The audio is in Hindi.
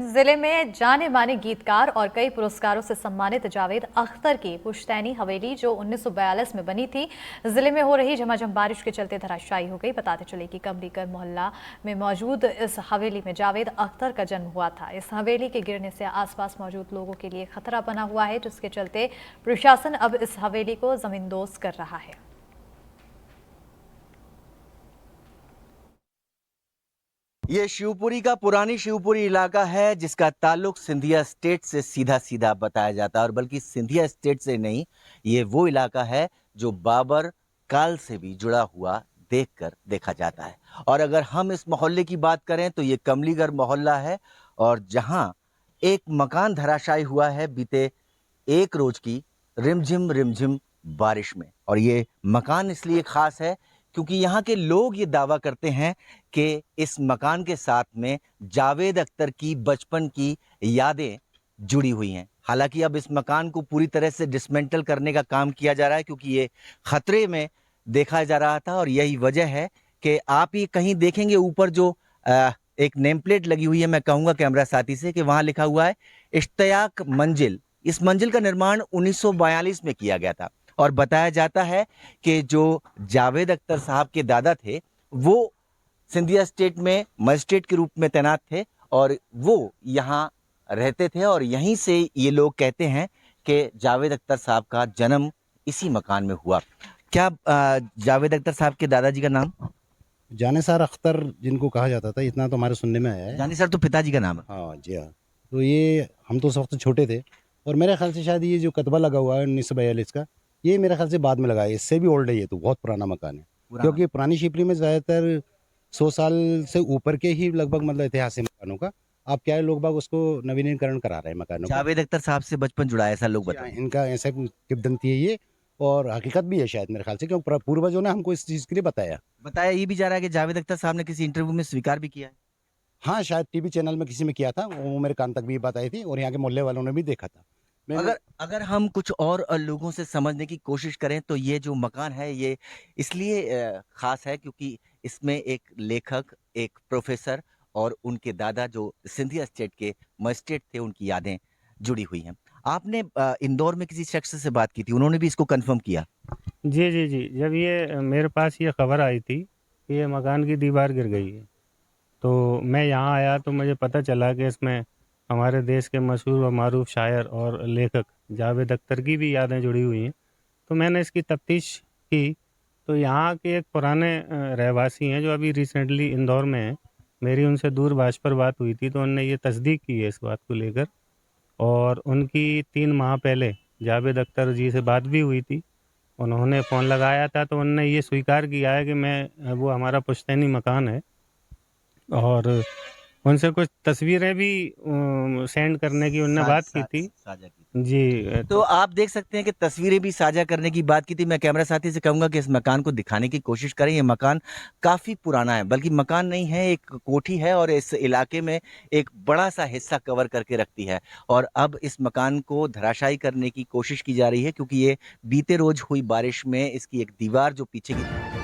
जिले में जाने माने गीतकार और कई पुरस्कारों से सम्मानित जावेद अख्तर की पुश्तैनी हवेली जो 1942 में बनी थी, जिले में हो रही झमाझम बारिश के चलते धराशायी हो गई। बताते चले कि कमलीकर मोहल्ला में मौजूद इस हवेली में जावेद अख्तर का जन्म हुआ था। इस हवेली के गिरने से आसपास मौजूद लोगों के लिए खतरा बना हुआ है, जिसके चलते प्रशासन अब इस हवेली को जमींदोज कर रहा है। ये शिवपुरी का पुरानी शिवपुरी इलाका है जिसका ताल्लुक सिंधिया स्टेट से सीधा सीधा बताया जाता है, और बल्कि सिंधिया स्टेट से नहीं, ये वो इलाका है जो बाबर काल से भी जुड़ा हुआ देखकर देखा जाता है। और अगर हम इस मोहल्ले की बात करें तो ये कमलीगढ़ मोहल्ला है, और जहां एक मकान धराशायी हुआ है बीते एक रोज की रिमझिम रिमझिम बारिश में। और ये मकान इसलिए खास है क्योंकि यहाँ के लोग ये दावा करते हैं कि इस मकान के साथ में जावेद अख्तर की बचपन की यादें जुड़ी हुई हैं। हालांकि अब इस मकान को पूरी तरह से डिसमेंटल करने का काम किया जा रहा है क्योंकि ये खतरे में देखा जा रहा था, और यही वजह है कि आप ये कहीं देखेंगे ऊपर जो एक नेम प्लेट लगी हुई है, मैं कहूँगा कैमरा साथी से कि वहाँ लिखा हुआ है इश्तियाक मंजिल। इस मंजिल का निर्माण 1942 में किया गया था, और बताया जाता है कि जो जावेद अख्तर साहब के दादा थे वो सिंधिया स्टेट में मजिस्ट्रेट के रूप में तैनात थे, और वो यहाँ रहते थे, और यहीं से ये लोग कहते हैं कि जावेद अख्तर साहब का जन्म इसी मकान में हुआ। क्या जावेद अख्तर साहब के दादाजी का नाम? जानिसार अख्तर जिनको कहा जाता था, इतना तो हमारे सुनने में आया है। जानिसार तो पिताजी का नाम है। हाँ जी हाँ। तो ये हम तो उस वक्त छोटे थे, और मेरे ख्याल से शायद ये जो कतबा लगा हुआ है 1942 का, ये मेरे ख्याल से बाद में लगा है। इससे भी ओल्ड है, ये तो बहुत पुराना मकान है। क्योंकि पुरानी शिपली में ज़्यादातर 100 साल से ऊपर के ही लगभग मतलब इतिहास है मकानों का। अब क्या है, लोग बाग उसको नवीनीकरण करा रहे हैं मकानों का। जावेद अख्तर साहब से बचपन जुड़ा है ऐसा लोग जी हाँ, बताते हैं। इनका ऐसा किंवदंती है ये, और हकीकत भी है शायद मेरे ख्याल से, क्योंकि पूर्वजों ने हमको इस चीज़ के लिए बताया। बताया ये भी जा रहा है कि जावेद अख्तर साहब ने किसी इंटरव्यू में स्वीकार भी किया है। हाँ, शायद टीवी चैनल में किसी में किया था, वो मेरे कान तक भी ये बात आई थी, और यहाँ के मोहल्ले वालों ने भी देखा था। अगर अगर हम कुछ और लोगों से समझने की कोशिश करें तो ये जो मकान है ये इसलिए खास है क्योंकि इसमें एक लेखक, एक प्रोफेसर और उनके दादा जो सिंधिया स्टेट के मजिस्ट्रेट थे, उनकी यादें जुड़ी हुई हैं। आपने इंदौर में किसी शख्स से बात की थी, उन्होंने भी इसको कंफर्म किया। जी, जी, जी। जब ये मेरे पास ये खबर आई थी कि ये मकान की दीवार गिर गई है, तो मैं यहाँ आया तो मुझे पता चला कि इसमें हमारे देश के मशहूर व मारूफ शायर और लेखक जावेद अख्तर की भी यादें जुड़ी हुई हैं। तो मैंने इसकी तफ्तीश की, तो यहाँ के एक पुराने रहवासी हैं जो अभी रिसेंटली इंदौर में हैं। मेरी उनसे दूरभाष पर बात हुई थी, तो उन्होंने ये तस्दीक की है इस बात को लेकर, और उनकी 3 माह पहले जावेद अख्तर जी से बात भी हुई थी। उन्होंने फ़ोन लगाया था तो उन्होंने ये स्वीकार किया है कि मैं वो हमारा पुश्तैनी मकान है, और उनसे कुछ तस्वीरें भी सेंड करने की उनने बात की थी। साझा की थी। जी, तो आप देख सकते हैं कि तस्वीरें भी साझा करने की बात की थी। मैं कैमरा साथी से कहूंगा कि इस मकान को दिखाने की कोशिश करें। ये मकान काफी पुराना है, बल्कि मकान नहीं है, एक कोठी है, और इस इलाके में एक बड़ा सा हिस्सा कवर करके रखती है। और अब इस मकान को धराशायी करने की कोशिश की जा रही है क्योंकि ये बीते रोज हुई बारिश में इसकी एक दीवार जो पीछे की